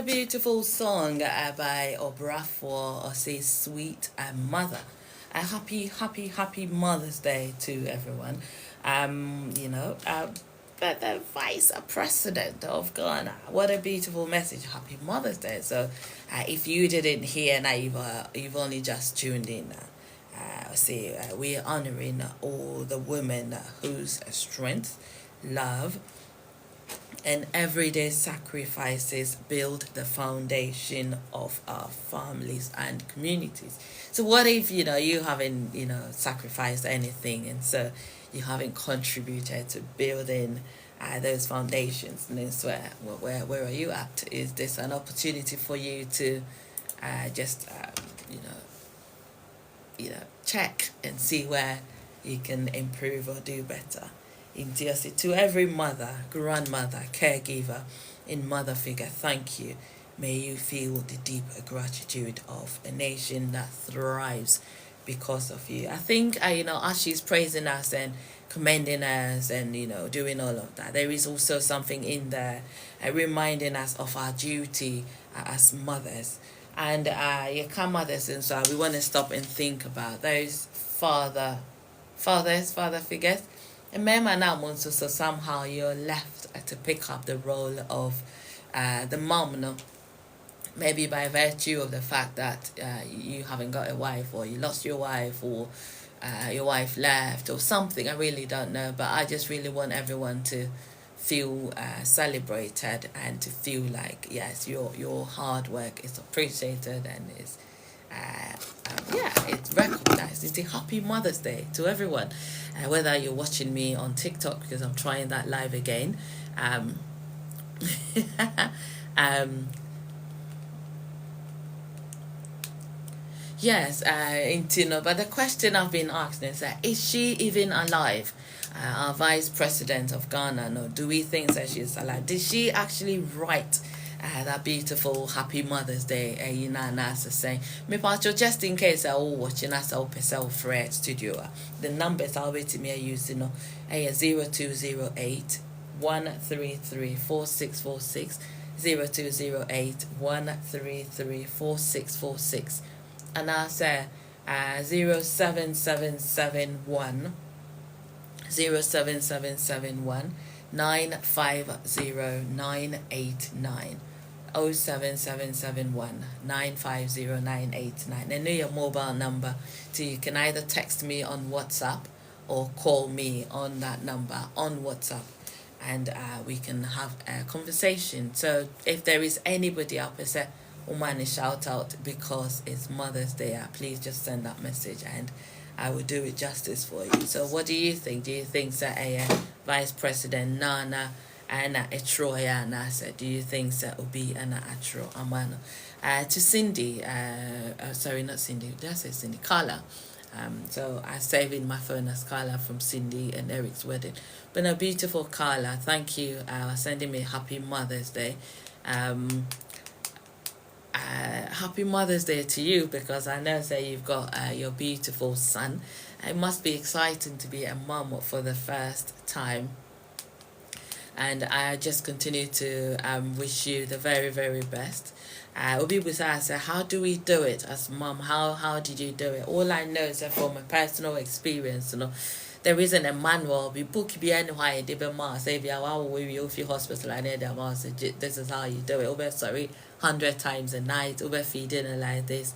a beautiful song by Obrafour or say Sweet Mother. A happy Mother's Day to everyone. But the Vice President of Ghana. What a beautiful message. Happy Mother's Day. So if you didn't hear now, you've only just tuned in. We are honoring all the women whose strength, love, and everyday sacrifices build the foundation of our families and communities. So what if you haven't sacrificed anything, and so you haven't contributed to building those foundations? And then where are you at? Is this an opportunity for you to just check and see where you can improve or do better? To every mother, grandmother, caregiver, and mother figure, thank you. May you feel the deep gratitude of a nation that thrives because of you. I think, as she's praising us and commending us and, doing all of that, there is also something in there reminding us of our duty as mothers. And you come mothers, and so we want to stop and think about those father figures. And now, so somehow you're left to pick up the role of the mom, no? Maybe by virtue of the fact that you haven't got a wife, or you lost your wife, or your wife left, or something. I really don't know, but I just really want everyone to feel celebrated and to feel like, yes, your hard work is appreciated and is it's recognized. It's a happy Mother's Day to everyone, whether you're watching me on TikTok, because I'm trying that live again. Yes, but the question I've been asking is she even alive? Our Vice President of Ghana, no, do we think that she's alive? Did she actually write that beautiful Happy Mother's Day? Saying, just in case I will watching us out for studio. The numbers I'll be to me using 0208 133 4646, 0208 133 4646, and I say 07771 950989, 07771 950989. I know your mobile number, so you can either text me on WhatsApp or call me on that number on WhatsApp, and we can have a conversation. So if there is anybody out there say, woman, shout out because it's Mother's Day, please just send that message and I will do it justice for you. So what do you think? Do you think that Vice President Nana and Etroya Nasa, do you think that will be an Atro Amano? To Cindy, sorry, not Cindy, did I say Cindy? Carla. So I saved in my phone as Carla from Cindy and Eric's wedding. But a beautiful Carla, thank you sending me happy Mother's Day. Happy Mother's Day to you, because I know that you've got your beautiful son. It must be exciting to be a mom for the first time, and I just continue to wish you the very, very best. Obi was asked, how do we do it as mom? How did you do it? All I know is that from a personal experience, there isn't a manual. We book be anywhere they be ma say be our we hospital and this is how you do it. Over 100 times a night, over feeding like this.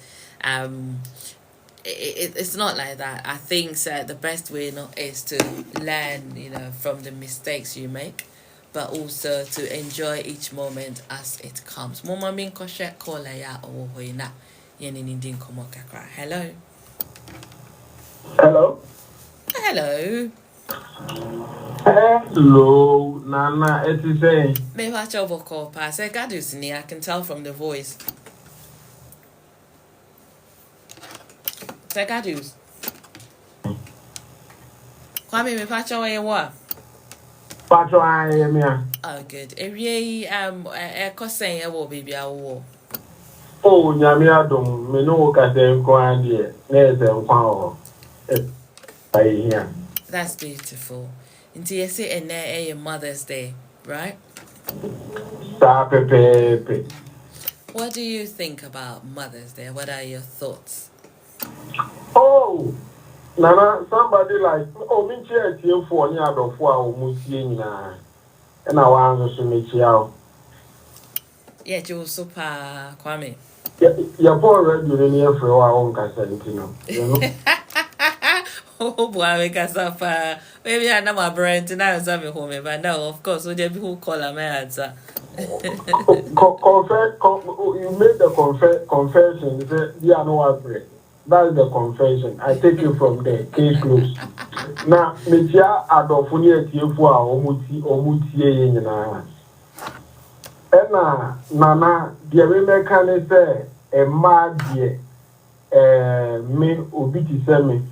It's not like that. I think the best way is to learn, from the mistakes you make, but also to enjoy each moment as it comes. Mama min koshe kola ya o hoina yeni nindin komo kakra. Hello. Hello. Hello. Hello, Nana. It is saying. Me watch over call pass. I got this I can tell from the voice. Segadus. Kwame me patch away what? Patch away me. Oh good. Every saying I will be war. Oh, nyame adom me no ka say nko ade. Na say nko ho. Here. That's beautiful. Until you say and your Mother's Day, right? Pepe. What do you think about Mother's Day? What are your thoughts? Oh, Nana, somebody like, oh, me chair team for any other for Musi and I want to meet you. Yeah, Joe Super Kwame. Your poor red union for our own Casentino. Oh, boy, make us up. Maybe I know my brain tonight was having home, but no, of course, would there be who call a man answer? You made the confession. You said, yeah, no, I pray. That's the confession. I take it from there. Case closed. Now, Mitia Adolfonia Tiefua, Omutie, Nana, dear American say, a mad dear, me obiti semi.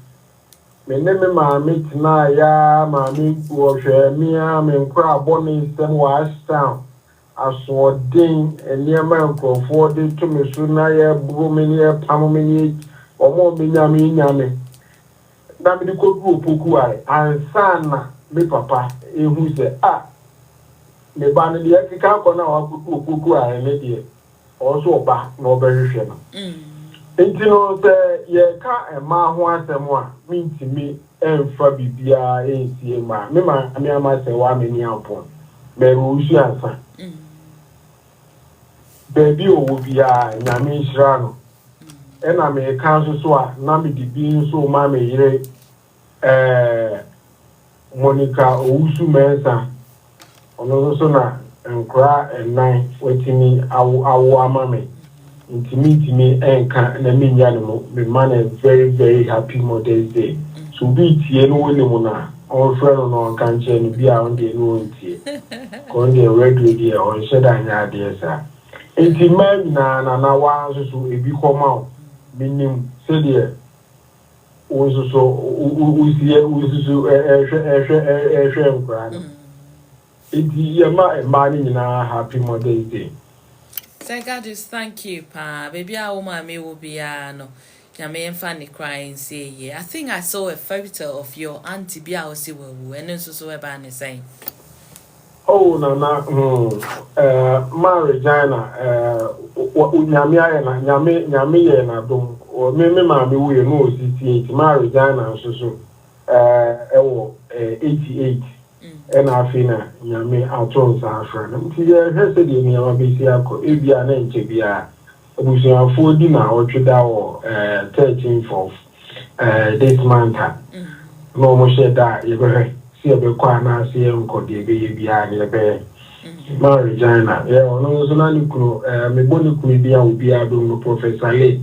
Me name my mate na ya, mammy, wash me, and crab bonnie, some wash town. Aswording and near my uncle forwarded to me soon. I have Bromania, Pamomini, or more Minyami. Namidi Koku Pukuai, and son, me papa, who said, me ban the African corner of Pukuai, and lady, also back, no very shame. Intino say, ye can't a man who has someone, mean to me, and Fabi Bia, ain't see ma, me, I might say, 1 million upon. Merushi answer. Baby will be a Yami Shrano. And I may counsel so Nami the being so mammy, Monica Ousu Mensa, Onosona, and cry and night waiting me, our mammy. Intimate me and can and mean animal, the man is very, very happy Mother's Day. So be tea and only mona, all friend on cancer and be on the no tea. Going the regular dear or shed an idea, sir. Enti man na wa so ebi come out minim say there wo so nkran enti ye ma ni na happy Mother's Day. So God is thank you, pa. Baby, our mommy will be no. Yame funny crying say yeah. I think I saw a photo of your auntie Biaosi Wu and so about the same. Oh na marriage na nyame aye na nyame ye na dom o me ma me we no 68 marriage na so 88 and afina nyame atonsa afra na nti ye hwese de nyama be si akọ ebia na nche bia obusuafo di na otweda wo 13th of this month no mo sheda ye be see be kwa na see nko de be ye bia ne be marriage na ye ono so na ni kunu me boni kunu bia obi adom no Professor Le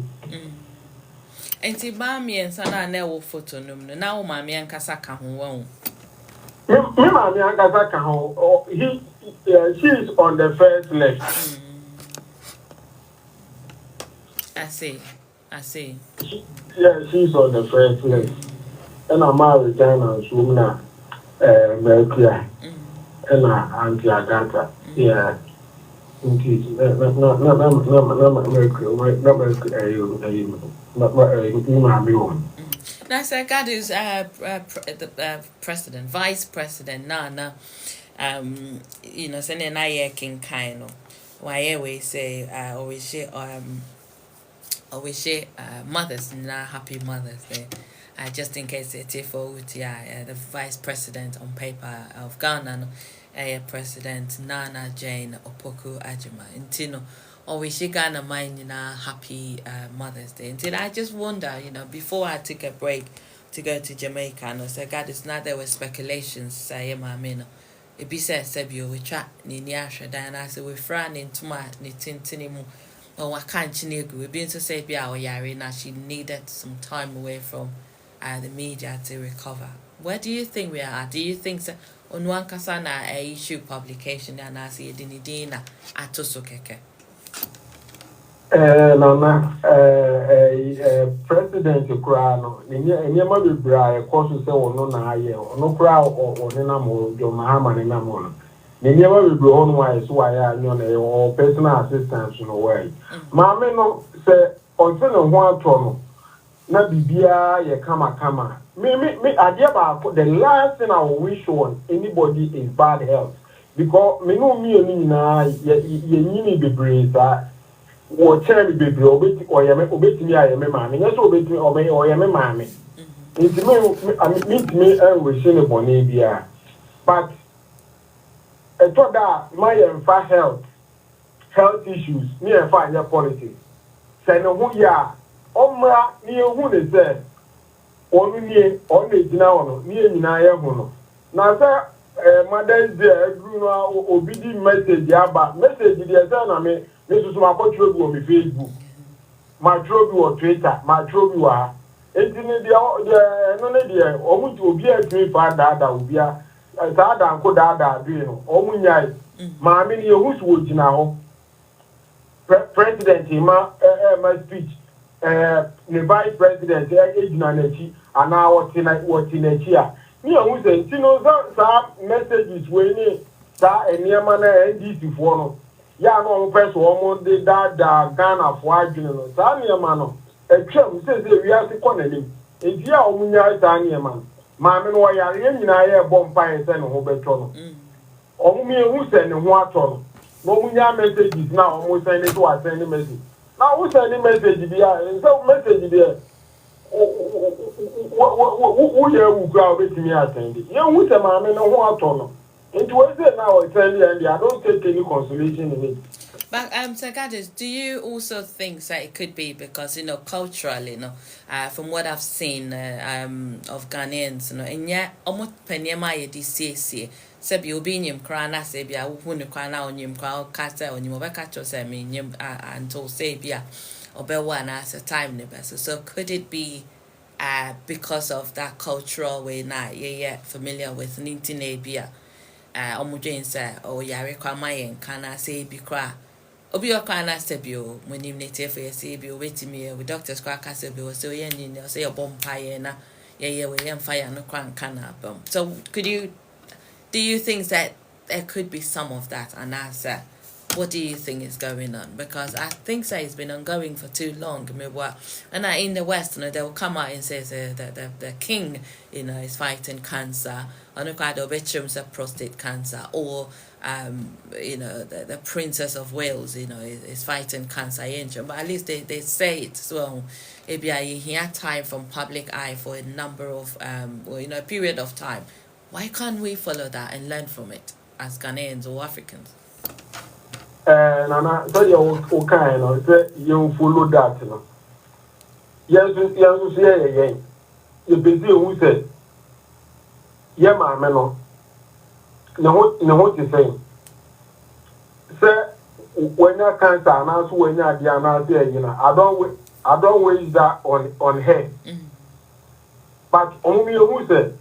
enti ba mi ensa na wo photo num no na wo ma mi ankasa ka ho wa ho me ma mi ankasa ka ho she is on the first left. I see. Yeah, she's on the first left. And I'm married China so na Mercury and Auntie Agatha. Yeah. Indeed. Now, Sir God is the president, vice president. Nana, you know, sending I king kind of. Why we say always share mothers na happy Mother's Day. Just in case it's for the vice president on paper of Ghana, President Nana Jane Opoku Ajima. Intino always she Ghana mind happy Mother's Day. Until I just wonder, before I took a break to go to Jamaica, and I said, God, it's not there were speculations, say my mina. It be said, Sebio, we chat ni Asha, and I said, we're frowning to my ni tintinimu. Oh, I can't chinegu. We've been to say, Bia or Yari, now she needed some time away from the media to recover. Where do you think we are at? Do you think so? On one kasana a issue publication and I see dinidina atoso keke. Nana, President Ukrano, Niama be bra, course say or no na ye, or no crowd or Nenamo, your Mahama Nenamon. Niama be blown wise, why I know or personal assistance in a way. Mamma no say, on one tono, not be beer, ye kama. Me, idea about the last thing I wish on anybody is bad health. Because me no me na ye be brace. wo chen bebre obetimi ayeme maame nyeso obetimi oyeme maame intimi we shine bone bia but etoda my health issues me and find your politics say no hu ya omra ni ehu ne say onu nie on na gina wono ni enyina ye hu no na say Mother's Day egru no obi di message aba message dey say na me susu ma ko tro bi on Facebook ma tro bi on Twitter ma tro bi wa entini dia no ne dia omu ti obi atwi fa da obi a sa da nko da bi no omu nyai ma me ni ehu so gina ho president ma speech the vice president ejina nachi ana woti nachi a me ehu say tino sa messages we ni sa eniema na NDC fo no ya no mo person o mo de da Ghana fo adwene no sa eniema no etwam say we are se konanim enti a o munya sa eniema ma me no yare nyina ye bompa ye se no ho betwo no o mu me ehu say ne ho ato no no munya messages na o mo send it to send message now who send the message there so message there who ya who go betimi attend you who say ma me no ho ato no into we say now send and I don't take any consolation in it. But Sir Gadis, do you also think that it could be because culturally, from what I've seen of Ghanaians, and yet almost penyema ye DCC, sebi obi nyim kra na sebi a wo ne kwa na onyim kwa kasa onyim obeka cho se me nyim until sebi a obewa na at time ne best. So could it be because of that cultural way na yeah familiar with nintin bia omudwen say o yare kwa mayen kana sebi kra obi okwa na sebi o monim native for sebi o wetimi we doctors kwa kasa bi o so ye nyi say your bompaye na yeah we yam fire no kwa kana bom. So do you think that there could be some of that? And what do you think is going on? Because I think that it's been ongoing for too long. And in the West, they will come out and say the king, is fighting cancer. Or the prostate cancer. Or, the princess of Wales, is fighting cancer. But at least they say it. So, maybe you have time from public eye for a number of, a period of time. Why can't we follow that and learn from it as Ghanaians or Africans? Nana, so you kind you follow that, Yes, again. You busy who said, yeah, my man, what you saying? Sir, when you cancer, and also when you are the I don't waste that on her. But only who said.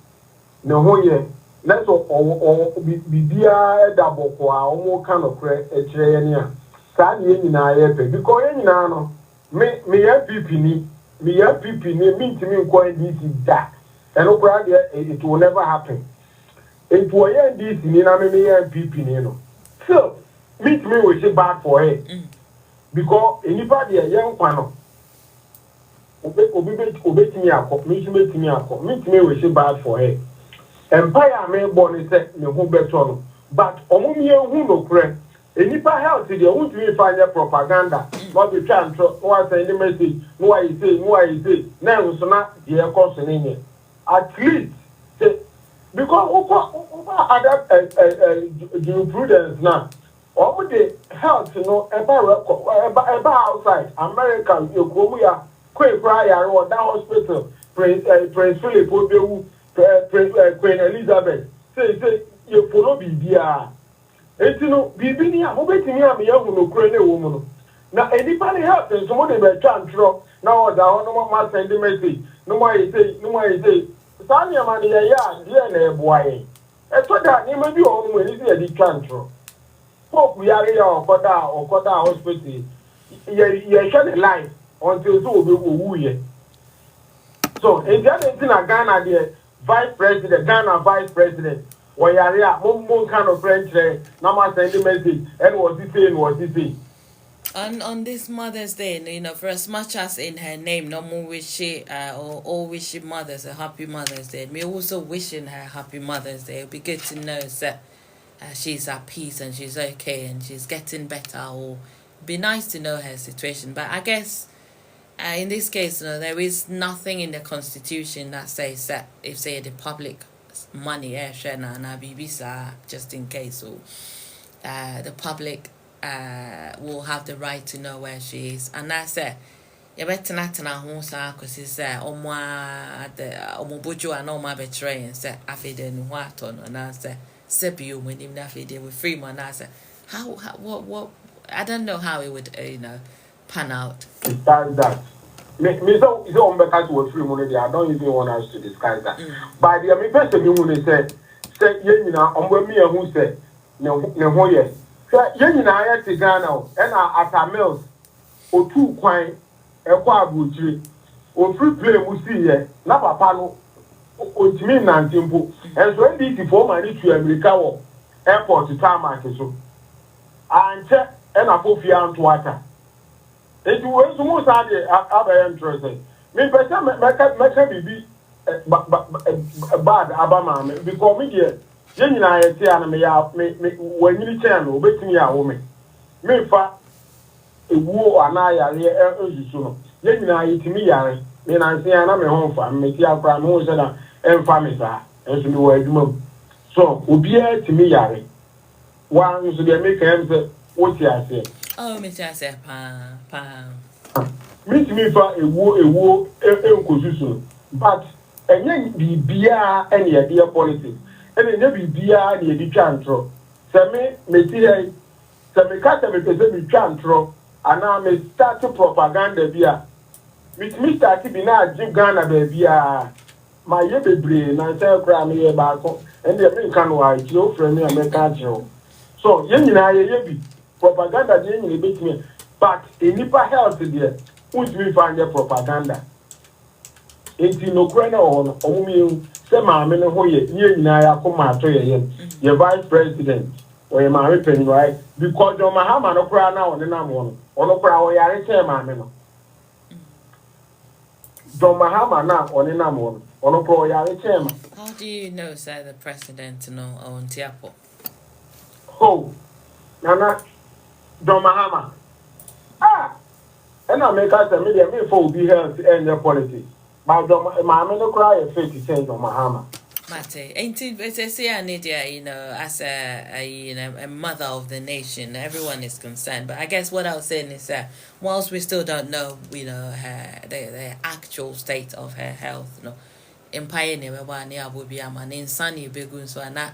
No ho ye let's bibia double kwa omo kan okre ekire ye ne a sa ne nyina ye pe because ye nyina no me ya pipi ni mintimi nko NDC da and okra it will never happen it will ye NDC ni na me ya pipi ni no so mintimi we say bad for her because anybody ye nkwa no obetimi akọ mintimi akọ mintimi we say bad for her. Empire me born say me hu beto no but omumie hu no kre enipa health dey who to find propaganda what be try and what send the message no why you say na so na dey cause nyenye at least say because other jurisprudence now omo the health eba outside America ekomu ya kwekra ya ro that hospital Prince Philip obewu Queen Elizabeth say you follow bibia etino bibini a mobetimi am ya hu no kure ne wo mu no na anybody help so mo dey be twa ntro na order no ma send message no mo say sani am na ya dia na eboaye eto da ni ma bi o mu ni se di twa ntro pope yare ya okoda hospital ye share the life until so owu ye so in the end na Ghana there Vice President, Ghana Vice President, Wayaria, Mumbo kind of French, Nama sending message, and what he saying. On this Mother's Day, for as much as in her name, no more wish she or all wishing mothers a happy Mother's Day. Me also wishing her happy Mother's Day. It'd be good to know that she's at peace and she's okay and she's getting better or be nice to know her situation. But I guess in this case, there is nothing in the constitution that says that if say the public money share na BBC just in case, so the public will have the right to know where she is, and that's it. You better not ho sa because it's bojo and all my betraying say afide no ato no na say sebi when him afide with free man na say how what I don't know how it would pan out. Discuss that. Me so on better to free money. I don't even want us to discuss that. But the me person me when say ye nyina ombo me who say ne ho ye. Say ye nyina ya ti Ghana and ata mills o two kwan e kwa abuchiri o free play mu see ye na papa no o timi nantimpo and so ndc for money to America wo airport to tarmac so anche e na fofi antwata it was so sad aba interesting me person meka bibi bad abama me because me dey ye nyina ye ti ana me ya me wanyini chen no obetimi ya wo me fa ewu ana yare ezusu no ye nyina yitimi yare me na nse ana me ho fa me ti akra me ho se da emfa me sa enso me wo adwuma so obi a timi yare wa nso de me kan se wo ti ase me ti ase pa me timi fa ewu enkosusu but enye bibia ene ye de politics ene bibia ne ye di twantro se me ti he se me ka se me pese me twantro ana me start propaganda bia me start bi na agi Ghana ba bia ma ye bebre na say kra me ye ba ko ende me nka no a ti o frɛ me America jeo so ye nyina ye bi propaganda je nyina betime but enipa health there won't me find the propaganda enti no kra na ho no omumi se ma me no ho ye nyina ya ko ma to ye vice president or ye ma repen right because John Mahama no kra na one na mo no ono kra wo yare che ma me no John Mahama na one na mo no ono kra wo yare che ma. How do you know sir the president no on Tiapo? Oh nana John Mahama and I make us a media me for be health and the politics but John Mahama no kra ye fit to John Mahama Mate, ain't it say Nidia, as a mother of the nation, everyone is concerned. But I guess what I was saying is that whilst we still don't know, the actual state of her health, in pioneer one would be a man in sunny begun so not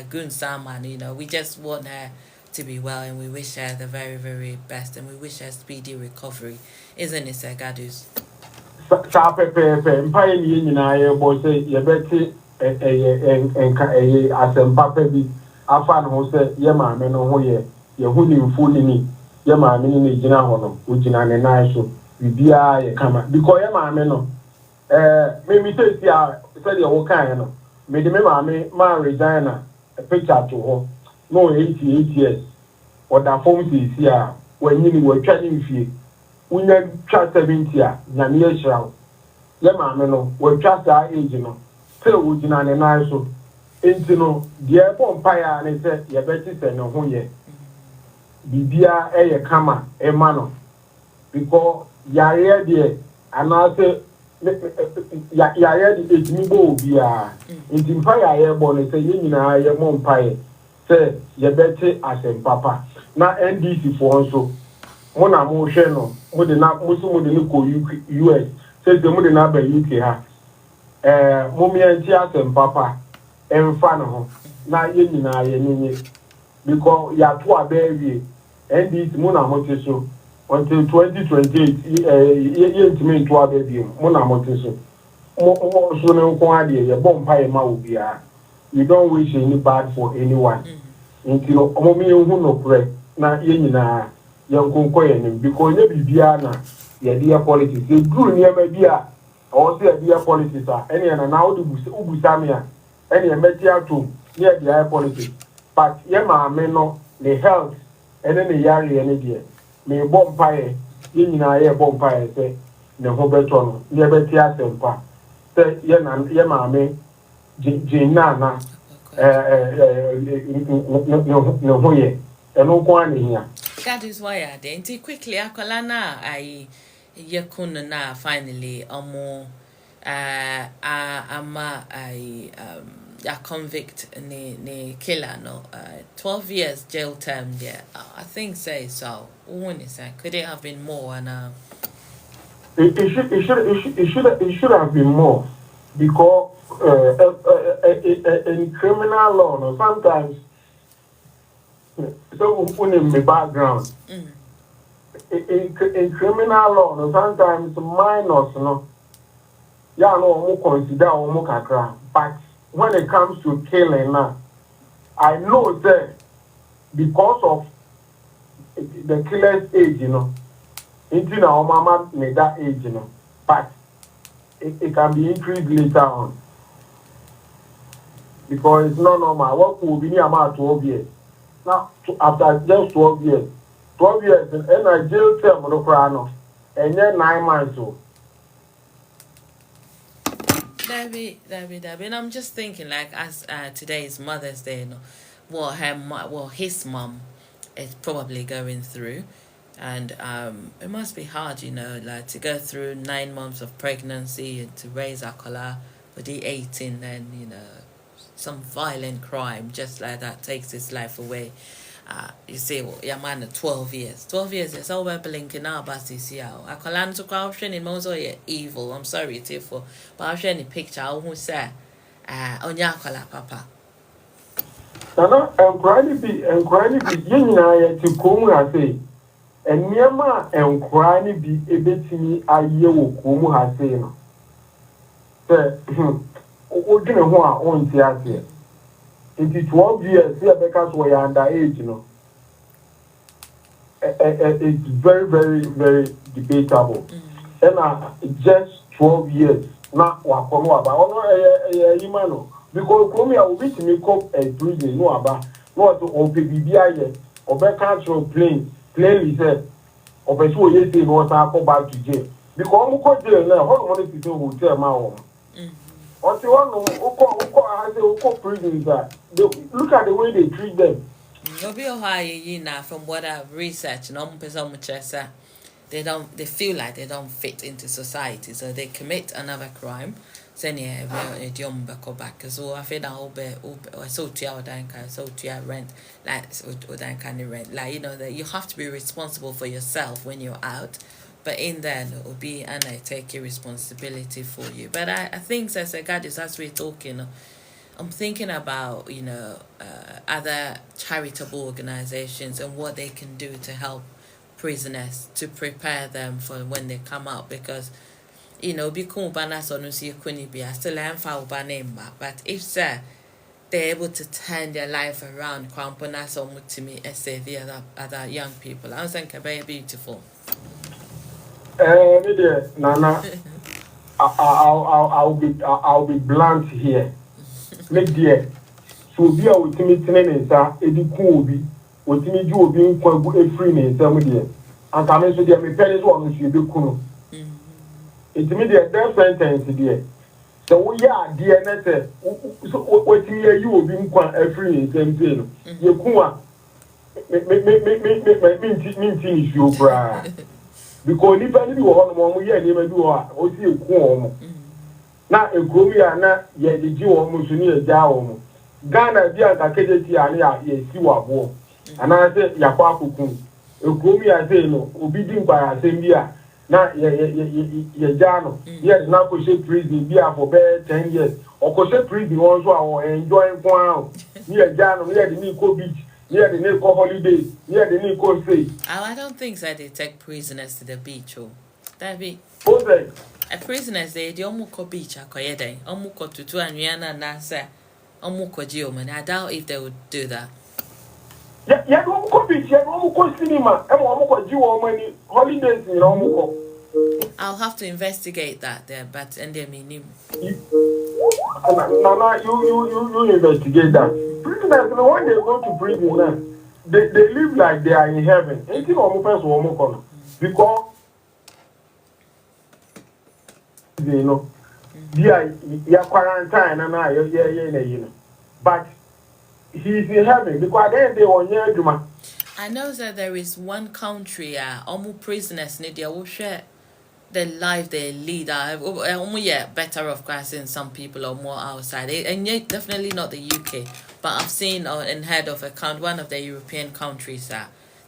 good salmon, we just want her to be well and we wish her the very, very best and we wish her speedy recovery. Isn't it, Sir Gadus? Empire nyina ye bo say ye beti asempa bi afa no say ye maame no ho ye hu ni mfu ni ye maame ni gina ho no ugina ne nan so bibia ye kama because ye maame no me say say de wo kan no me de me maame ma resign na picture to ho no 88 years oda form si a wanyini watwa ni mfie unya twa 70 a nyame ye hirawo ye maame no watwa sa age no se ugina ne nan so enti no de empire ne se ye beti se ne ho ye bibia ye kama e ma no because yare de anase yare de etimi bo bia enti empire ye bo ne se ye nyina ye mo empire se ye beti asem papa na NDC for so mo na mo hwe no mo de na mo so mo de ni ko US se de mo de na ba UK ha mo mi anti asem papa emfa no ho na ye nyina ye nyenye because ya to abewie NDC mo na mo te so until 2028 ye ntimi to abewie mo na mo te so mo so ne nko ade ye bompa ye ma obia you don't wish any bad for anyone nti no mo mi hu no pre na ye nyina ye nkonko ye nim because ye bibia na ye dia politics e duru ne ma bia o se ye dia politics a ene na na ubusamia ene ye meti ato ne ye dia politics but ye ma me no the health ene ne yare ene dia me bompae ye nyina ye bompae se ne ho beto no ne beti asempa se ye ma me jinna na no ho ye eno ko ani hia That is why I didn't quickly. Akolana, I yakuna na finally more. I'm a convict ne killer no 12 years jail term there. I think so. Could it have been more? And it should have been more because in criminal law, no, sometimes so in the background. In criminal law, no, sometimes minors, no, yeah, no, consider kakra. But when it comes to killing, I know that because of the killer's age, you know, until our mama made that age, you know, but it can be increased later on because it's not normal. What will be near about 12 years? Now, after just 12 years, 12 years, and I jail term on the crown, and then 9 months old. Debbie, and I'm just thinking, like, as today is Mother's Day, you know, what his mom is probably going through, and it must be hard, you know, like to go through 9 months of pregnancy and to raise Akola, but the 18, then you know, some violent crime just like that takes his life away. You see, your man 12 years. 12 years is all we're blinking now, but you see how I call on to corruption in most of evil. I'm sorry, it's for but I'll share any picture who say, on your color, papa. Nana, and crying be, yin I to come, I say, and Yama and crying be a bit to me, I year will come, I say, no. What do you know who I own here? It is 12 years here because we are underage, you know. It's very, very, very debatable. And just 12 years, not what come about. Because come here, we to make up a prison, no about what to open BBI or back control plane, plainly said, or a 2 years ago, I go back to jail. Because I'm going to jail now, how many people will tell my own? Or the one prisons that look at the way they treat them. You'll be high, from what I've researched, they feel like they don't fit into society, so they commit another crime. Then back. So I feel that I saw to rent, rent. Like, you know, that you have to be responsible for yourself when you're out. But in there, it will be, and I take your responsibility for you. But I think, as we're talking, I'm thinking about, you know, other charitable organizations and what they can do to help prisoners, to prepare them for when they come out. Because, you know, but if, sir, they're able to turn their life around, to me, say the other young people, I think it's very beautiful. Nana, I'll be blunt here. Make dear, so be our ultimate tenants are Edikobi, what you do being quite a free name, tell me dear. And come into the parents one should be cool. It's immediate death sentence, dear. So we are dear Netta, what you will be quite a free name, same you kuma make you cry. Because if any one we are never do or see a quom. Now a gromia, not yet the Jew almost near Jawom. Ghana, dear, I can't see a sewer war. And I said, Yapaku. A gromia say no, obedient by a same year. Now, Yajano, yes, now Cochet prison beer for bed 10 years. Or Cochet prison also or enjoying Pound. Near Jano, near the Nico Beach. Yeah, the Nico holiday. Yeah, the Nico say. I don't think that they take prisoners to the beach. That be. A prisoners they omuko beach akoyede. Omuko tutu anyana nasa. Omuko geoman. I doubt if they would do that. Yeah, omuko beach. Yeah, omuko cinema. Omuko geoman holidays in omuko. I'll have to investigate that there, but and they mean. Nana, you investigate that. Prisoners, when they go to prison, they live like they are in heaven. Anything almost because you know, they are quarantine and you know. But he's in heaven because then they were near Juma. I know that there is one country, almost prisoners need their share the life they lead. Almost better off in some people or more outside, and yet definitely not the UK. But I've seen and heard of one of the European countries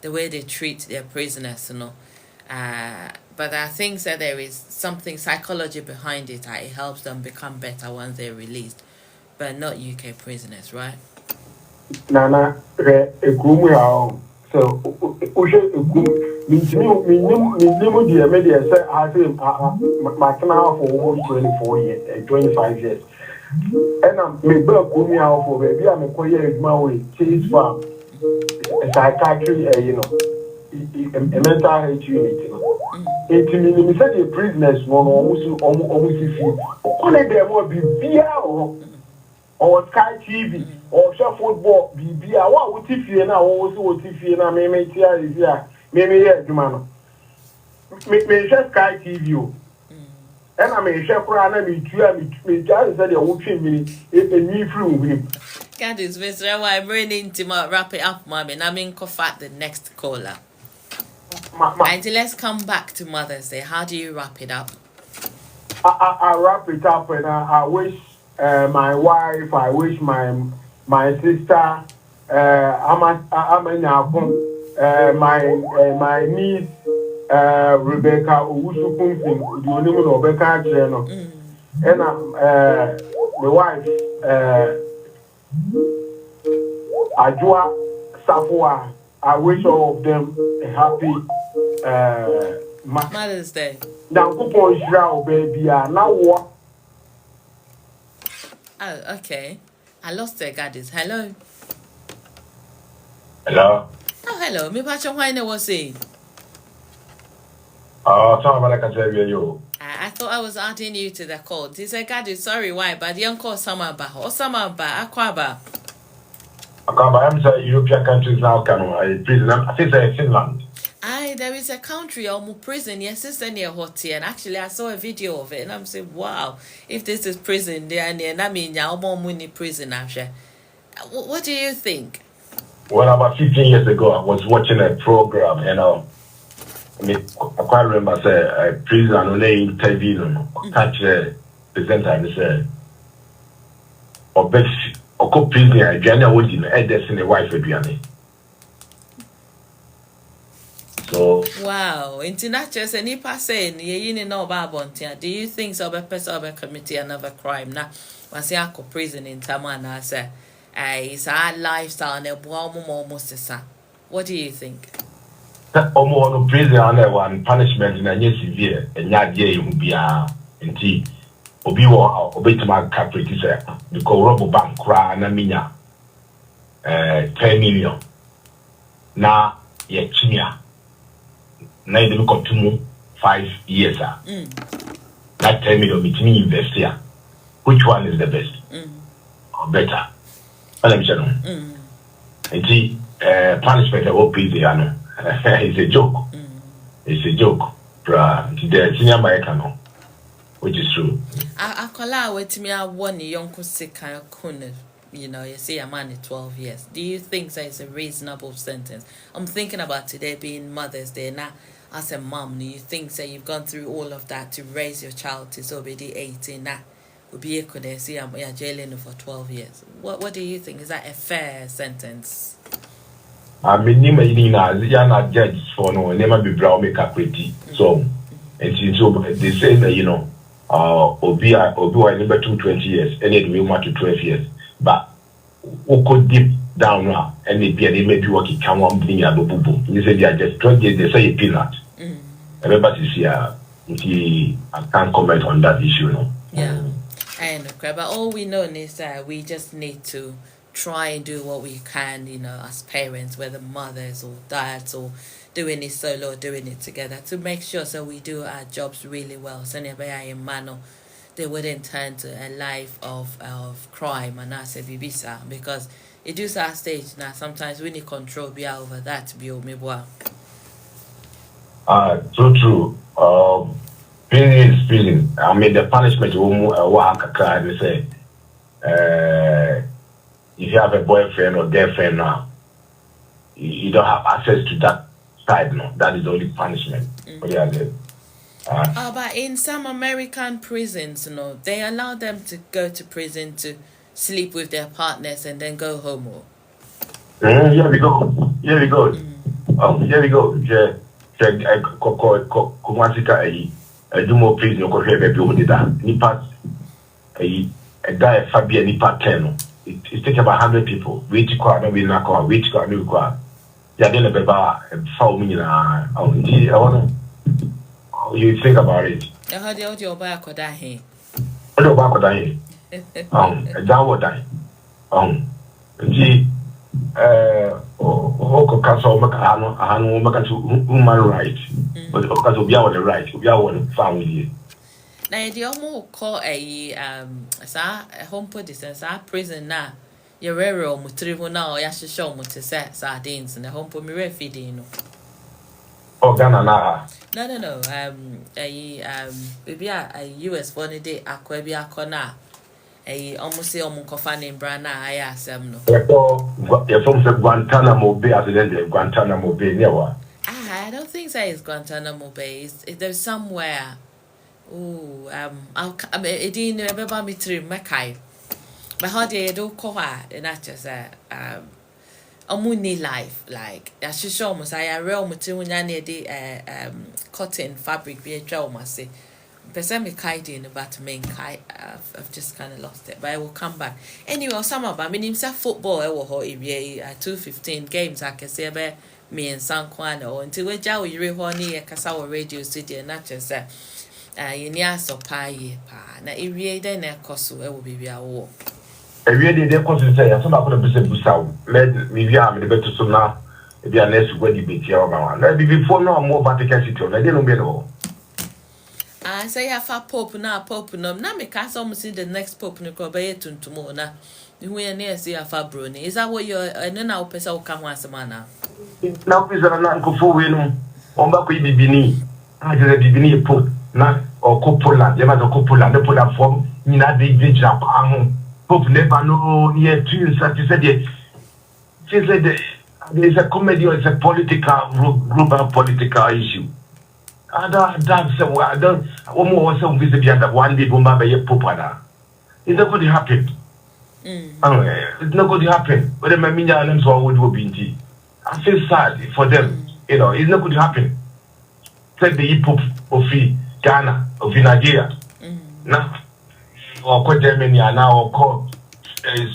the way they treat their prisoners, but I think that there is something psychology behind it. It helps them become better once they're released, but not UK prisoners, right? Nana, so ushe minimum the media say I think my canal for almost 24 years 25 years. And I'm me back kumi out for baby I'm a my way chase farm psychiatry a mental health unit. It means that the prisoners almost feel only there will be beer or Sky TV or share football be what would if you now also what if you now may tear is here maybe yes man may share Sky TV and I may share Prana me just said you're watching me a new film with him. God is Mr. Why bring to wrap it up, mommy, and I mean at the next caller. And let's come back to Mother's Day. How do you wrap it up? I wrap it up and I wish my wife, I wish my sister, my niece, Rebecca Owusu-Kumsin, the only Rebecca Cheno, and my wife, Ajua Safua. I wish all of them a happy Mother's Day. Now, baby, now what? Oh, okay. I lost the Gadis. Hello. Hello. Oh, hello. Me pacho why no was saying. Oh, sorry, like I said, you. I thought I was adding you to the call. He said, Gadis, sorry, why? But the uncle summer ba or summer ba aquaba. I'm saying European countries now can prison. I think they're Finland. Aye, there is a country almost prison. Yes, it's near Hoti, and actually I saw a video of it, and I'm saying, wow, if this is prison, there, I mean, you're more money prison after. What do you think? Well, about 15 years ago, I was watching a program, and I quite remember say a prison only interview, catch the presenter and say, or best, or co prisoner, Adriana would in a destiny wife Adriana. So wow, international and Nipa saying you know about do you think so? Person committee another crime now? Once you go prison in Tamana, say, it's our lifestyle and a almost the same. What do you think? Almost prison and one punishment in a new severe and not ye will be in tea. Obi or obey to my capri the corrobo bank cry and a minya 10 million. Now, yet chimia. Now they will continue 5 years. That 10 million between invest here. Which one is the best? Or better? And see, punishment of OPZ, it's a joke. It's a joke. The senior American, which is true. I call out with me, I want a young sick you know, you see a man in 12 years. Do you think that is a reasonable sentence? I'm thinking about today being Mother's Day. Now, as a mom, do you think that you've gone through all of that to raise your child to so be 18 now? Would be a could see I'm jailing for 12 years. What do you think? Is that a fair sentence? I mean, you're not judges for no, never be brown makeup pretty. So, and so they say that, you know, Obi never 20 years, and it will want to 12 years. But who could deep down now and they may be working come on bring a boo. You say they are just 20 years, they say a peanut. Everybody's here. I can't comment on that issue, no. Yeah. I know, but all we know is that we just need to try and do what we can, you know, as parents, whether mothers or dads or doing it solo or doing it together, to make sure so we do our jobs really well. So they wouldn't turn to a life of crime and I say bibisa, because it is our stage now. Sometimes we need control be over that be omibwa. True. Prison is prison. I mean the punishment they say if you have a boyfriend or girlfriend now, you don't have access to that side. No, that is the only punishment. But in some American prisons, they allow them to go to prison to sleep with their partners and then go home. Here we go. Here we go. Here we go. Do more prison. You go here, baby. You that. Nipa, a guy Fabia Nipa 10. It takes about 100 people. Which car? No, we not car. Which car? No car. Yeah, then the baby 4 million. I want you think about it. I heard the audio back or die. Audio back or die. That would die. Hoko kaso makahano ahano makatu human right. But because we are the right, we are one family. Now the almost call a home position, prison now. You're rare or mutrivo now, ya should show me to set sardines and the home for me feeding. Oh, Ghana na. No. Maybe a US one day aquabia corner. Almost say Coffan in Brana, I asked them no. You're from Guantanamo Bay as the Guantanamo Bay near. I don't think so. It's Guantanamo Bay. There's somewhere. It didn't remember me through Mackay. But how do you do call her? And that's just a moony life. Like, I should show almost I real material the cotton fabric be a jaw must say. Me kiting about me I've just kind of lost it, but I will come back anyway. Some of I mean himself football I will hold 215 games I can say about me and San Juan or until we jaw you really kasa radio studio and not just you near so pie na area then a cost will be a war every day they consider say some about the busa let me be am the better so now be a next go debate here about na before no more Vatican City na dey no be no. I say I have Pope now, Now me cast almost see the next Pope no go be tomorrow na. You near see a Bruni. Is that what you're and then I'll pass out come once a man now? Now is an uncle for win. On back with Bibini. I just Bibini Pope na or Coppola. You must a Coppola. They put up from Nina de Japan. Pope never know near two said she said there's a comedy or it's a global political issue. I don't want visit that one day Bumba by a popana. It's not going to happen. It's not going to happen. But the Mamina and so would be. I feel sad for them. It's not going to happen. Take the hip hop of Ghana, of Nigeria. Now, or Germany now, or call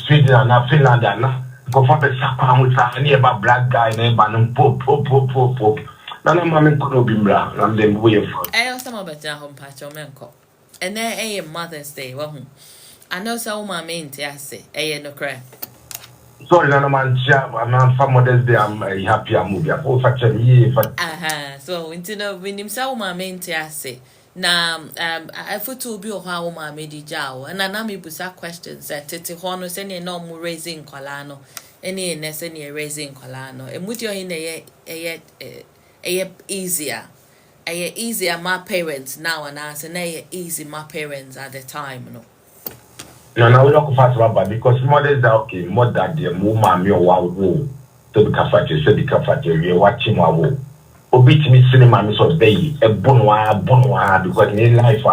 Sweden and now Finland and now. Go for the Sapa with a nearby black guy named Bannon Pope. Nana mama could be brown. I'm the way of. I also know about home patch or menko. And then a Mother's Day. I know so my main say, no cry. Sorry, Nana man, I'm for Mother's Day. I'm happy. I'm moving. Oh, such a year. So, when himself my main say. Now, I put to be how my made jaw, and I me busa questions that Tete Hornos any normal raising colano, any necessary raising colano, and with your in easier. Easier my parents now and I say easy my parents at the time, No, we don't fast about because mothers are okay, more that the mommy or wow to be cafache, so the cafache, we watching wow. Obit me cinema miss of day, a bonwa, because in life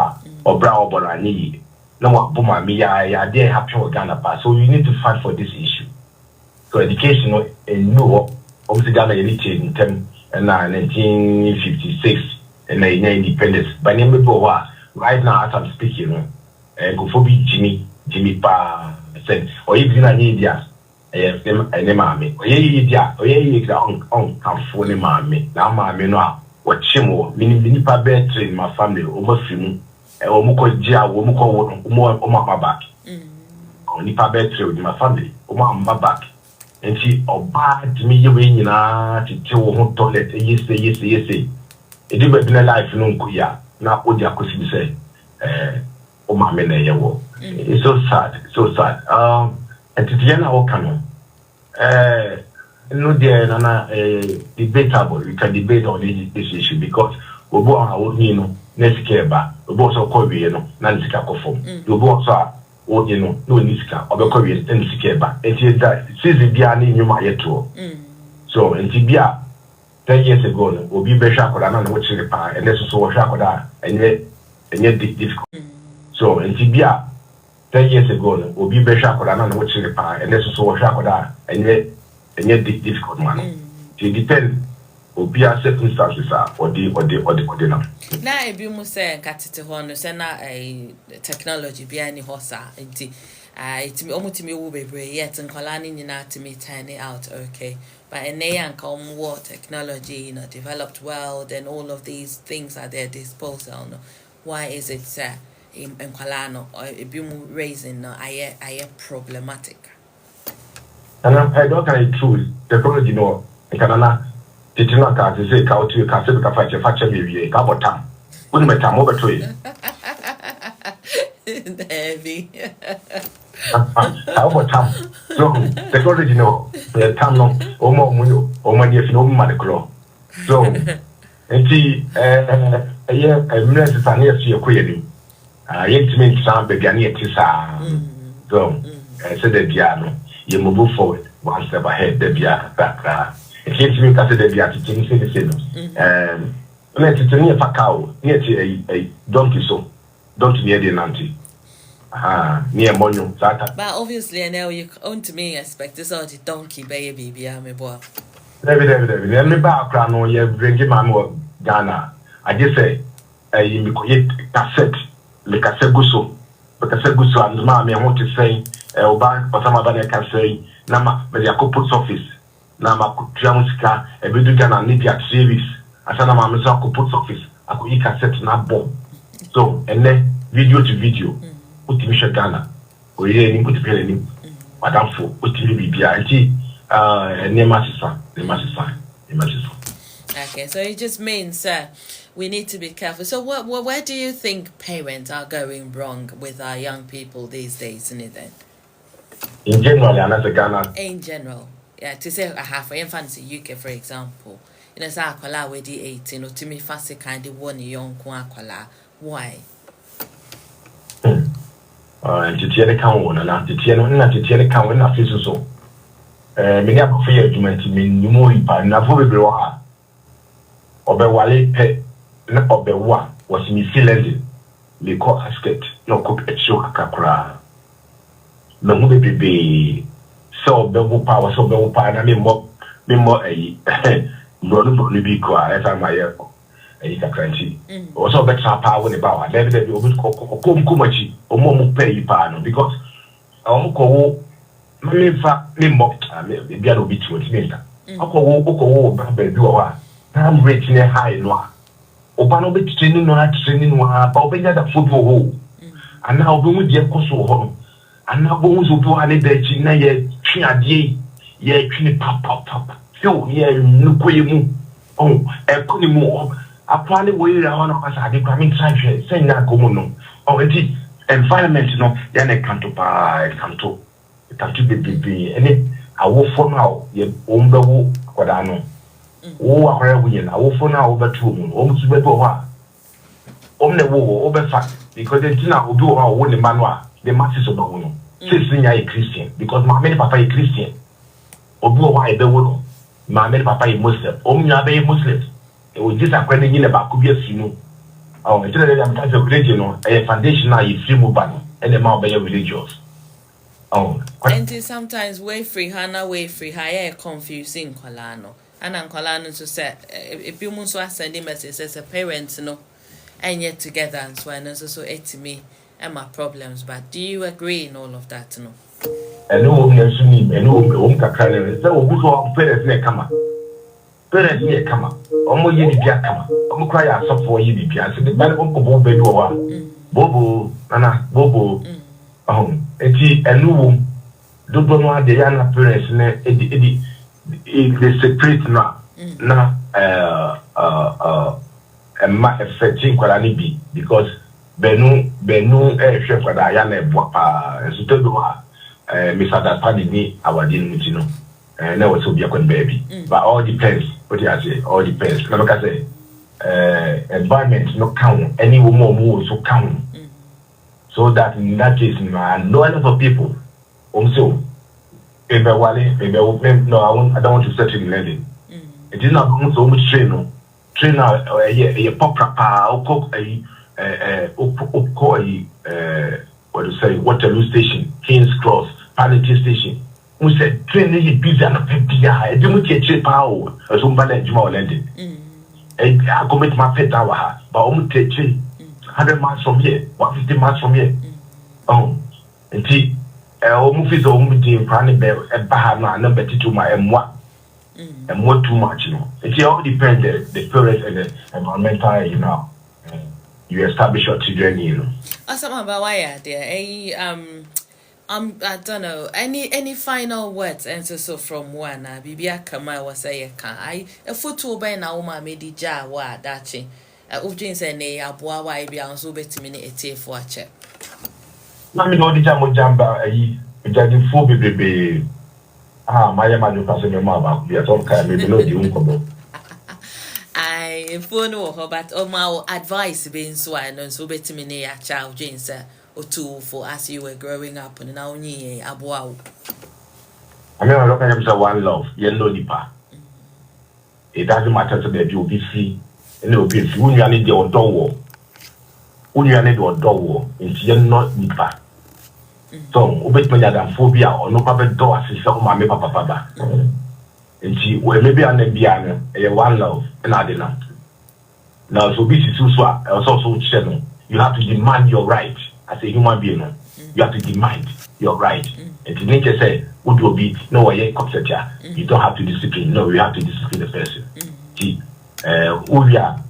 or brow or I need. No one boomer me, I dare happy with Ghana pass. So you need to fight for this issue. So education and no obviously Ghana elite in term. And 1956 and independence. By name right now as I'm speaking, go for Jimmy Pa said, or even an India, a mammy, or ye on come for the mammy. Now, mammy, no, what Chimo, meaning pa better in my family, almost him, or Muko Jia, or Muko more on my back. Only pa better with my family, on my back. And she bad me you to tell toilet yes. It didn't be a life no kuya. Now what you could say oh my men it's so sad. And to the end of canon no there nana debatable. You can debate on this issue because we go on our next care back. We both so call Nancy Kakofom. You both or no Niska or the Korean and Sikeba. It is that season Diani Numa yeto. So in Tibia 10 years ago, will be better for an which repair, and this is so shaka and yet difficult. So in Tibia 10 years ago, will be better for an which repair, and this is so shaka and yet difficult one. It depends. Will be a circumstances or the now. Now, if you must say, Catty Horn, send a technology behind the horse, it's almost me will be yet and Colani in to me turn it out okay. But in a come war technology, developed world and all of these things at their disposal. Why is it in Colano or if you raising I problematic? And I don't kind of true technology no Canada. It's not that they say how to catch maybe a couple time. Wouldn't make time over to it. Heavy. How about time? So, technology no, the time no, or money if no money grow. So, and see, a year, a minute is an year to your query. Yet to make some began yet to so, I said the piano, you move forward one step ahead, the piano back. It seems to me that they are teaching citizens. Let it near a cow, near a donkey so. Don't near the nanty. Near Monyo, that. But obviously, I know you own to me expect this sort of donkey baby, me boy. Let me background on your drinking my more Ghana. I just say, you cassette, the cassette gusso, but cassette gusso and mammy, I want to say, Oban, or some other can say, Nama, but the post office. Nama Jamska, a bit of Ghana, Nidia series, as an Amazon post office, I could eat cassette na bomb. So, and then video to video, put Misha Ghana, or any put the Madame Fo, put the BBIT, and Okay, so it just means we need to be careful. So, where do you think parents are going wrong with our young people these days, in it then? In general, another Ghana. In general. Yeah, to say a half a fancy UK, for example, say Aquala with the 18 or to me fast kind of one young Aquala. Why? To tear the count and to tear the count when I feel so. Many of the arguments mean you more in a probably or be wale pet, or be one was in Finland. They call a skate, no cook a show a capra. No movie baby. So double power, and I mean more a brother be quiet as my a crunchy. Also, better power about never will Kumachi or more pay pano because I call me mock a piano beach with me. I call baby. I'm rating a high noir. Obano bit training or training one, but when the football hole. And now we will get home. And now bones will do any day, ye, pop. So, no quay. Oh, a pony more. A plan away around us at the coming time, saying that go no. Oh, it environment, Yana can't buy, can't be any. I will for now, ye, Ombo, Quadano. Oh, I will for now over 2 moon, almost better. On the wall, over fact, because it's now do our own manual. The masses of the woman. Since a Christian, because my many papa is Christian. Or do why the woman. My many papa is Muslim. Only are they Muslims. It was just a question about could be a sinu. Oh, it's a religion, a foundation, I free move and the more by religious. Oh, and sometimes way free, higher confusing Colano. And Colano to say, if you must send him message as a parent, and yet together and so and so to me. And my problems, but do you agree in all of that? No. And no one else need, and no one can carry it. So, we saw parents near come. Parents near come. Almost you be a come. I'm cry out some for you be answered. The man won't go baby. Bobo, Nana, Bobo. And no don't know the young parents, the secret now. And my affecting what I need because. Benu chef for Diana Boapa and so to misunderstanding me our dealing with and that was so be a baby. But all depends what I say, all depends. Like I say environment no count any more moves so count. So that in that case no other people also maybe no, I don't want to set in landing. It is not so much train a pop what to say, Waterloo Station, King's Cross, Palantir Station. We said train is busy and a pepia. I didn't get cheap power as one balance more landing. I commit my pet hour, but almost 100 miles from here, 150 miles from here. And see, movies are only doing planning at Bahama, number 2 my M1. And what too much, It all depends the parents and the environmental, you establish your children, Something about why, dear. I don't know. Any final words and so from one. Bibia Kama was say a photo by now, my medija wa dachi. Ujin say nay, a boa why be on so bet me a tea for a check. Mammy, no, the jam jamba, a judging for baby. My man, passing your mother, we are all kind of below the uncle. I phone her, but my advice being swine and so bet me a child, Jane, sir. Or two for as you were growing up and now ye aboa. I mean, I look at him one love, yellow nipper. It doesn't matter to the you be free, and it will be free. When you need your door, when you need your door, it's not nipper. So, obey me than phobia or no public door as his own mammy papa. And she, well, maybe I'm a one love, and I did not. Now, so this is also channel. You have to demand your right. As a human being, you have to demand your right. And to nature say, would you be no way you don't have to discipline. No, you have to discipline the person. See, we are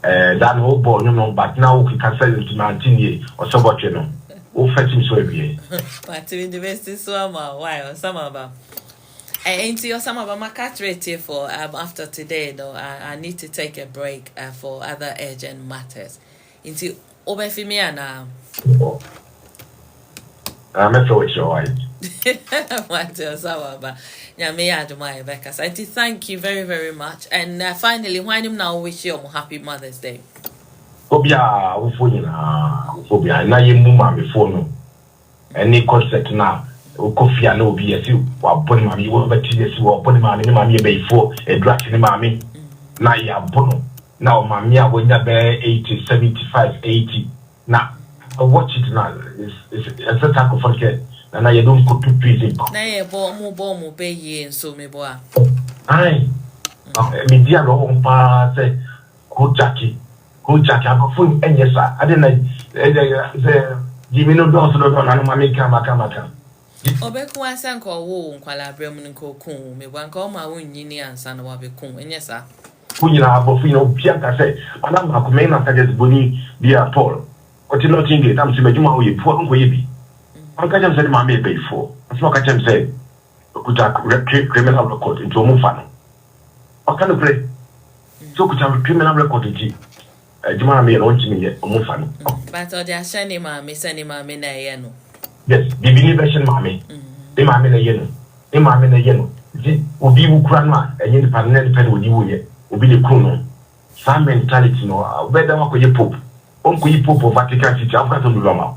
that whole boy, but now we can sell it to 19 years or so what We'll fetch him so every year. But to the best is why or some about. And to your some of my cat rate here for after today, though, I need to take a break for other urgent matters. Into Obefimia now. I'm a throw your wife. What else? Me admire Becca. I thank you very, very much. And finally, why him now wish you a happy Mother's Day. Obia, Phobia, now you move before no. Any concert now. Coffee and no be as you or putting mammy over tears or putting mammy before a drag in mammy. Now you are bono. Now, mammy, when you're 80, 75, 80. Now, watch it now. It's a type of forget. And I don't go to prison. Nay, a bomb, pay ye, and so me boy. Aye. Me dear, own pa say, good Jackie, I'm a fool, and yes, sir. I didn't give me no doors, no, mammy, come. Obekwa sanko wo nkwala brem nko kun me wanka o ma wonyini ansa na wa be kun enyesa kunyina abofo ina obia ka say ana ma ko me na suggest boni bia Paul ko ti not inge tam se majuma o ye po nko ye bi an ka jam say ma me be fo so ka jam say ku ta criminal record into mo fa no o ka no pray so ku ta criminal record ji juma me no nchi me ye mo fa no but o dia shani ma me na ye no. Yes, Bibi version mammy. The mammy na yellow. The mammy na yellow. Will be grandma and you partner depend with you yet. Will be the chrono. Some mentality no, whether what you pope. Uncle you pope of Vatican City, I've got to Roma.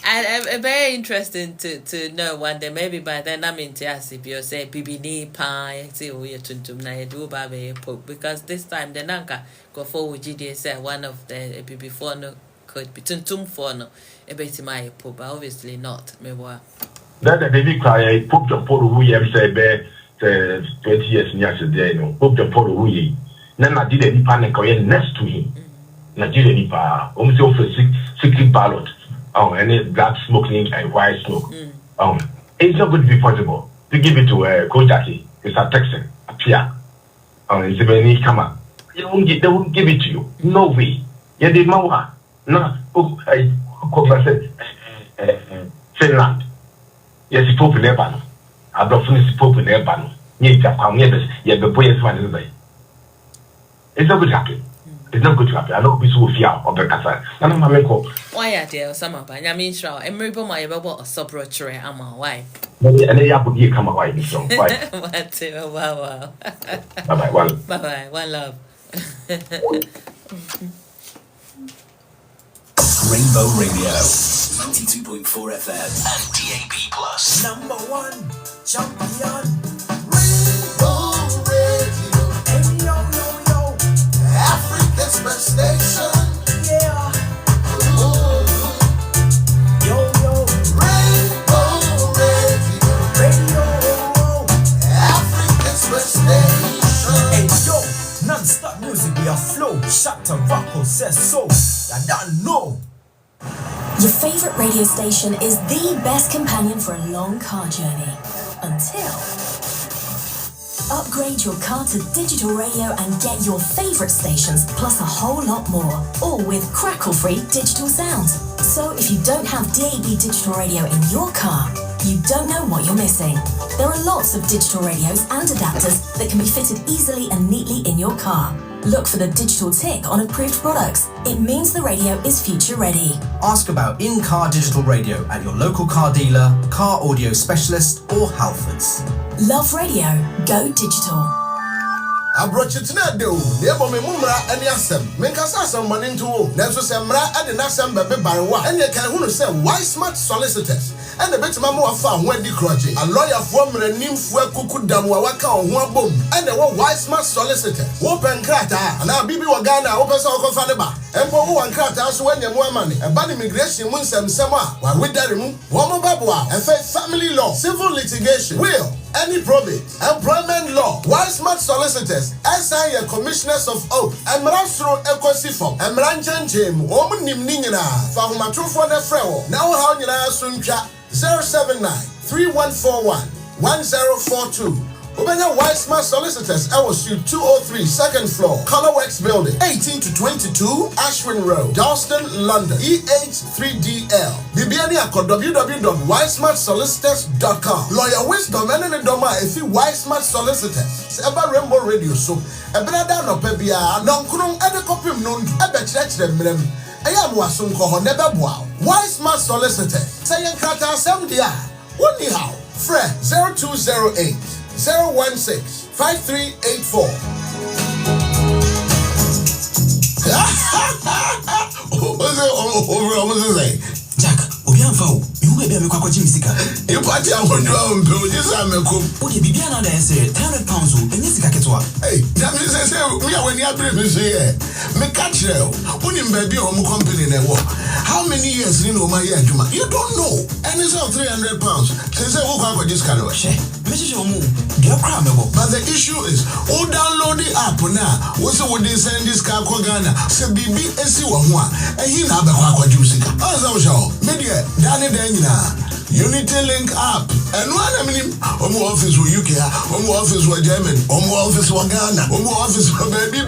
And very interesting to know one day, maybe by then I'm in if you say Bibi pie, see we are to na do baby pope because this time the Nanka go forward GD say one of the before no could be tuntum for no. A bit my poop, but obviously not. Me what? That the baby cry, poop the photo who you say bear 20 years yesterday, no, poop the photo who ye. Then I did any panic or next to him. Nigeria Nipa, almost over secret ballot. Any black smoking and white smoke. It's not going to be possible to give it to Kojaki. It's a Texan, a Pia. It's a very come up. They won't give it to you. No way. Yeah, they mawa. No, Finland. Yes, it's Pope in Eban. I don't finish Pope in Eban. It's not good to happen. It's not good to happen. I don't be so fear of the Casa. And I'm a call. Why are there some of I mean, sure, and maybe my able a subrotre, am why? And they have to come away. Wow. Bye-bye. One love. Rainbow Radio. 92.4 FM and DAB+. Number one champion. Rainbow Radio. Hey, yo, yo, yo. Africa's best station. Yeah. Ooh. Yo, yo. Rainbow Radio. Radio. Africa's best station. Hey, yo. Non-stop music, we are flow. Shatta Rocco says so. I don't know. Your favorite radio station is the best companion for a long car journey. Until upgrade your car to digital radio and get your favorite stations plus a whole lot more, all with crackle-free digital sound. So if you don't have DAB digital radio in your car, you don't know what you're missing. There are lots of digital radios and adapters that can be fitted easily and neatly in your car. Look for the digital tick on approved products. It means the radio is future ready. Ask about in-car digital radio at your local car dealer, car audio specialist, or Halfords. Love radio. Go digital. Abrochitina do, Nebo Mumra and Yasem. Menkasa someone into Nelson Samra and the Nasam Baby Barwa, and you can who say why smart solicitors. And the bit Mamma found Wendy Crotchy, a lawyer from the nymph where Kuku Damwaka on one boom, and the why smart solicitors. Open Krata, and now Bibi Wagana, open Soko Fanaba, and Pogo and Krata, so when you more money, and ban immigration wins them somewhere, while with that room, one more babua, and family law, civil litigation, will. Any probate, employment law, wise smart solicitors, SI commissioners of oath, and Marastro Ecosifo, and Maranchan Woman Nimnina, Fahuma for the Frewo, now how you are soon chat 079 3141 1042. Ubenya Wise Smart Solicitors, our suite 203, second floor, Colorworks Building, 18 to 22, Ashwin Road, Dalston, London, EH3DL. Bibiani ako www.wisesmartsolicitors.com. Lawyer Wisdom and the Doma if you Wise Smart Solicitors. Seba Rainbow Radio so. Ebrada no pebia, non kunung ede kopim nun, ebe church them mrem. Ayam wasung koho nebe boa. Wise Smart Solicitors. Sayen krata asem dia. Woni how? Fred 0208 016-5384. Jack, Obianfo, you may be a Mako Jimsika. You party on one drum, just I'm a cook. Would you be beyond the answer? 300 pounds, and this Kaketwa. Hey, that means I say, we are when you are previous here. Me catch you. When you baby home company in a walk. How many years you know my year, Juma? You don't know. And it's all 300 pounds. Since I walk out this kind of shit. But the issue is, who download the app now? What's what they send this car to Ghana? Say BBC one, and he now be kwa juicy. Also, show media Danny Dana. Unity Link app. And one I mean, office with UK, office with German, office with Ghana, office with baby.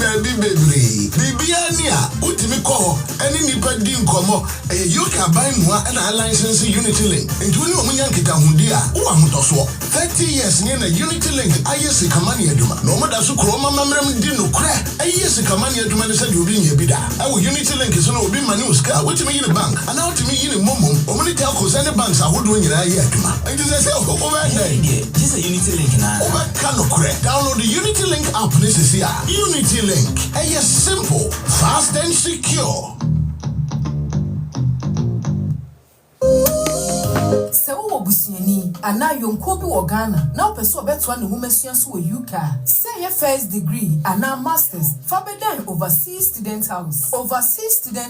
Bibiania, Utimiko, and in the Padin Como, you can buy more and I license Unity Link. And to you, Yankita Hundia, 30 years near the Unity Link, I yes, a Kamania Duma. No matter so Chroma Mamma didn't crack. I yes, a Kamania Duma said you'll be in a bida. Our Unity Link is no be my new car, which me in a bank, and now to me in a moment, only tell any banks are doing it. I just say, over this is a Unity Link now. Over Kano Crack. Download the Unity Link app. This is here. Unity Link. And yes, simple, fast, and secure. So busiani ana yonko bi wo Ghana na opeso obeto na humesua so UK say your first degree ana masters fabedan overseas student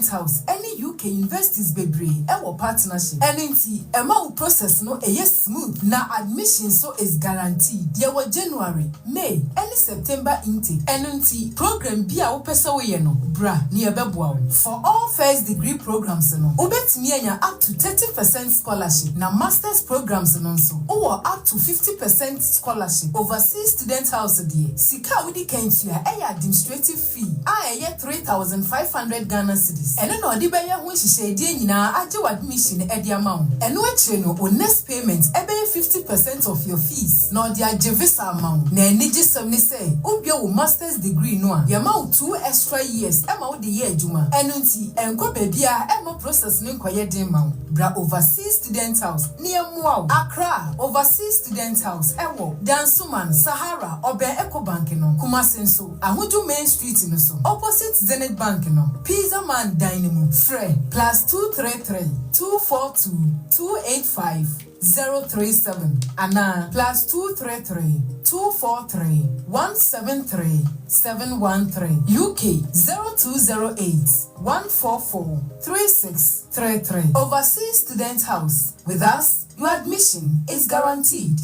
house any UK universities bebre e wo partnership enti ema process no smooth na admission so is guaranteed there were January May any September intake enti program bi a wo pese wo ye no bra ne ebeboa for all first degree programs no obetimi anya up to 30% scholarship na masters programs and also or up to 50% scholarship overseas student house there. Sika wudi kentu ya administrative fee. Aye 3,500 Ghana cedis. Eno no di beye ho hihye die nyina age admission e di amount. Eno akire no o next payment e be 50% of your fees. No di age visa amount. Na eni gisem ni say ubia wo masters degree no a. The amount 2 extra years e ma wo de ye adwuma. Eno nti enko bebia e mo process ni nkoye den ma wo. Bra overseas student house near Mwau, Accra, Overseas Student House, Ewo, Dansuman, Sahara, Obe Eco Bankino, Kumasenso, Ahudu Main Street in so, opposite Zenith Bankino, Pizza Man Dynamo, Fre, +233 242 285 037 Anna +233 243 173 713 UK 0208 144 3633 Overseas Student House. With us, your admission is guaranteed.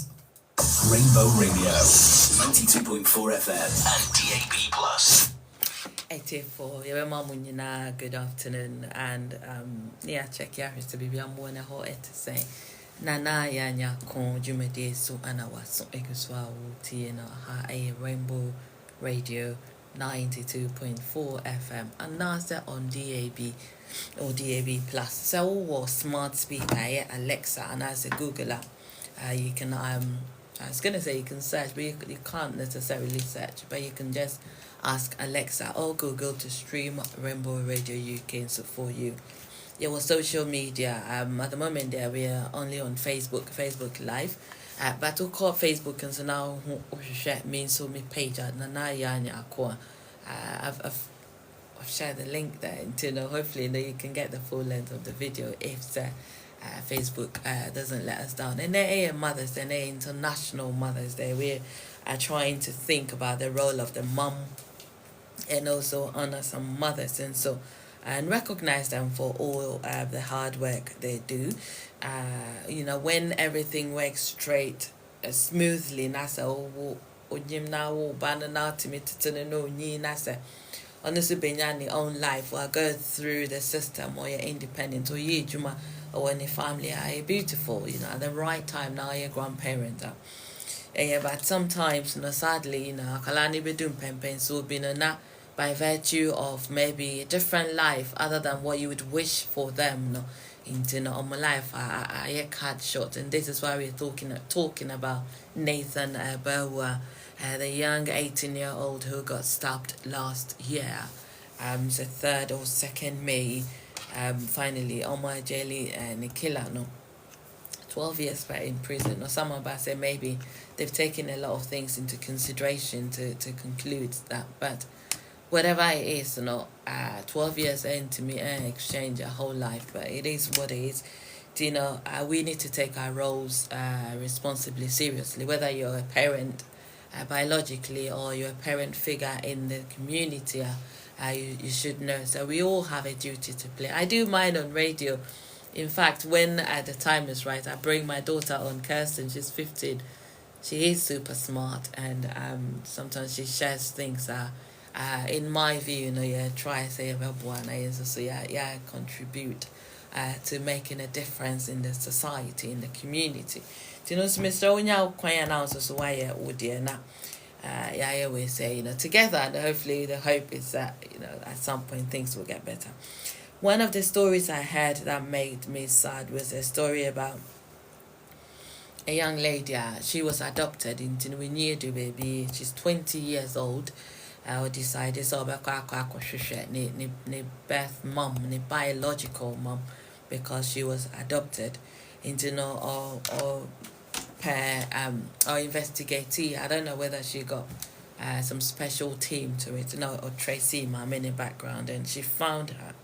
Rainbow Radio, 92.4 FM and DAB+. 84, good afternoon, and check here to be more than to say. Nana ya kon jumede so anawa so eguswa wuti na ha a Rainbow Radio 92.4 FM and NASA on DAB or DAB Plus. So was smart speaker Alexa and as a Google app, you can I was gonna say you can search, but you can't necessarily search, but you can just ask Alexa or Google to stream Rainbow Radio UK so for you. Yeah, well, social media. At the moment, there we are only on Facebook Live. But to call Facebook and so now share means so me page at I've shared the link there until hopefully you can get the full length of the video if the Facebook doesn't let us down. And they're Mother's Day, and they're International Mother's Day. We are trying to think about the role of the mum and also honor some mothers and so. And recognize them for all the hard work they do. When everything works straight, smoothly, nasa honestly being your own life or go through the system or you're independent or you juma or when your family are beautiful, at the right time now you're grandparent. But sometimes, sadly, kalani be doing pen so being by virtue of maybe a different life other than what you would wish for them, into my life I get cut short, and this is why we're talking about Nathan Burwa, the young 18-year-old who got stabbed last year, the 3rd or 2nd May, finally Omar Jelly Nikila, 12 years back in prison, or some of us say maybe they've taken a lot of things into consideration to conclude that, but whatever it is, 12 years into me exchange a whole life, but it is what it is. We need to take our roles responsibly, seriously, whether you're a parent biologically or you're a parent figure in the community, you should know. So we all have a duty to play. I do mine on radio. In fact, when the time is right, I bring my daughter on, Kirsten, she's 15. She is super smart, and sometimes she shares things in my view, try to say about contribute to making a difference in the society, in the community. Mr. Onya Kwaya now so why would you na I always say, together, and hopefully the hope is that, at some point things will get better. One of the stories I heard that made me sad was a story about a young lady. She was adopted into Winiedu baby. She's 20 years old. Decided so ni birth mom, ni biological mom, because she was adopted into or investigatee. I don't know whether she got some special team to it, or Tracy mom in the background, and she found her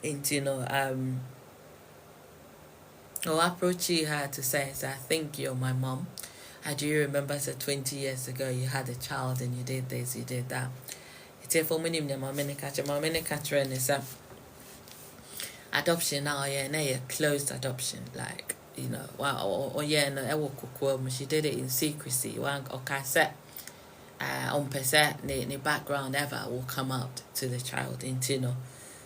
into or approaching her to say, I think you're my mom. Do you remember 20 years ago you had a child and you did this, you did that? It's a for many catcher and it's adoption now, a closed adoption, like, she did it in secrecy. One or cassette on percent the background ever will come out to the child into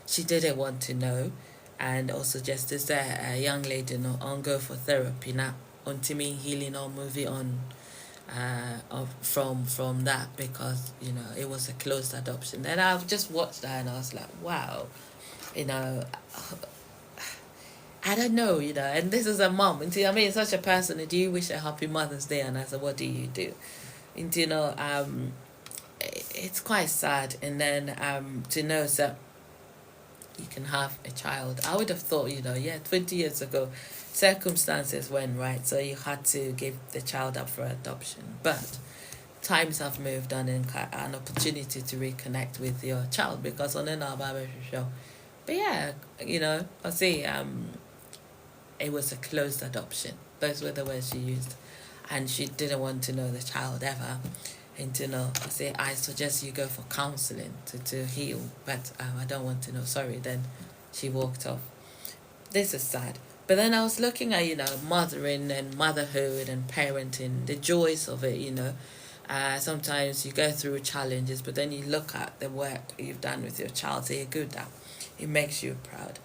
she didn't want to know. And also just as a young lady on go for therapy now. To me healing or moving on from that, because it was a closed adoption. And I've just watched that and I was like, wow, I don't know, and this is a mom, and such a person. Do you wish a happy Mother's Day? And I said, what do you do? And it's quite sad. And then to know that you can have a child. I would have thought, 20 years ago, circumstances went right, so you had to give the child up for adoption. But times have moved on, and an opportunity to reconnect with your child, because on an show. But yeah, I say it was a closed adoption. Those were the words she used. And she didn't want to know the child ever. And I say, I suggest you go for counseling to heal, but I don't want to know, sorry. Then she walked off. This is sad. But then I was looking at, mothering and motherhood and parenting, the joys of it, sometimes you go through challenges, but then you look at the work you've done with your child, say you're good at. It makes you proud.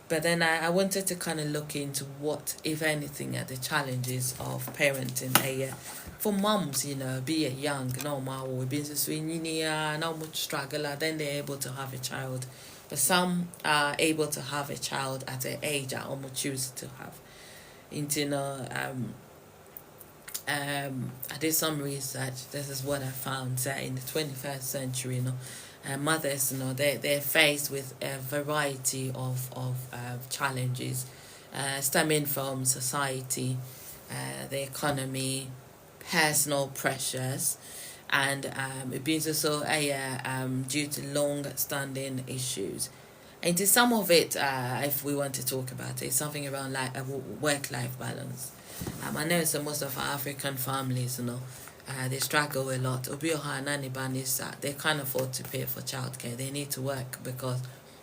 But then I wanted to kind of look into what, if anything, are the challenges of parenting. For moms, be it young, no matter what, not much struggle, then they're able to have a child. But some are able to have a child at an age I almost choose to have. I did some research. This is what I found. In the 21st century, mothers, they're faced with a variety of challenges stemming from society, the economy, personal pressures, and it being also due to long-standing issues. And to some of it, if we want to talk about it, something around work-life balance. I know most of our African families, they struggle a lot. They can't afford to pay for childcare. They need to work because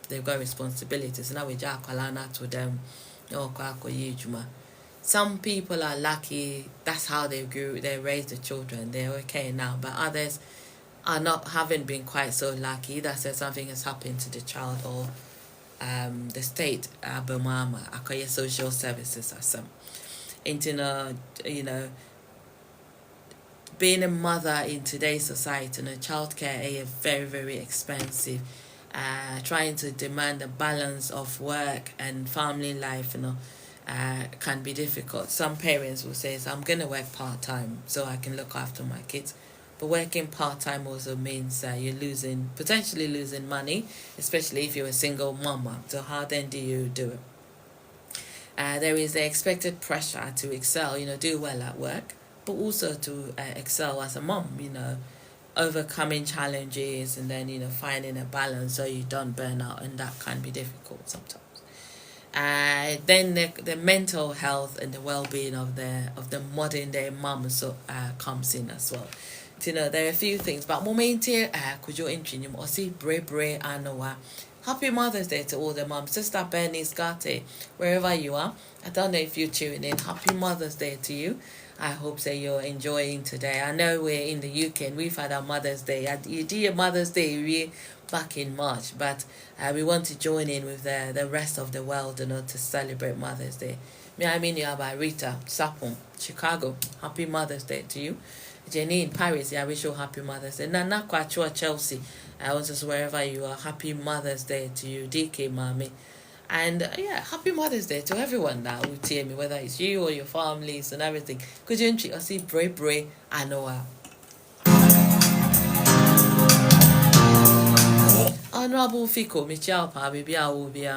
they've got responsibilities. Now we just to them. Some people are lucky. That's how they grew. They raised the children. They're okay now. But others haven't been quite so lucky. That says something has happened to the child, or the state, Bumama, social services, or some. And being a mother in today's society, childcare is very, very expensive. Trying to demand a balance of work and family life, can be difficult. Some parents will say, I'm going to work part-time so I can look after my kids. But working part-time also means you're potentially losing money, especially if you're a single mama. So how then do you do it? There is the expected pressure to excel, do well at work, but also to excel as a mom, overcoming challenges and then, finding a balance so you don't burn out, and that can be difficult sometimes. Then the mental health and the well-being of the modern day mom comes in as well. There are a few things, but could you introduce or see Bre Anoa. Happy Mother's Day to all the moms. Sister Bernice Gate, wherever you are. I don't know if you're tuning in. Happy Mother's Day to you. I hope that you're enjoying today. I know we're in the UK and we've had our Mother's Day. You did your Mother's Day back in March, but we want to join in with the rest of the world, to celebrate Mother's Day. You by Rita Sapon, Chicago. Happy Mother's Day to you. Jenny in Paris, I wish you happy Mother's Day. Nana Kwachua Chelsea, also wherever you are, happy Mother's Day to you, DK Mami. And happy Mother's Day to everyone that will tell me, whether it's you or your families and everything. Could you see Bre Anoa? Honorable Fico, Michelle Pa, baby, I will be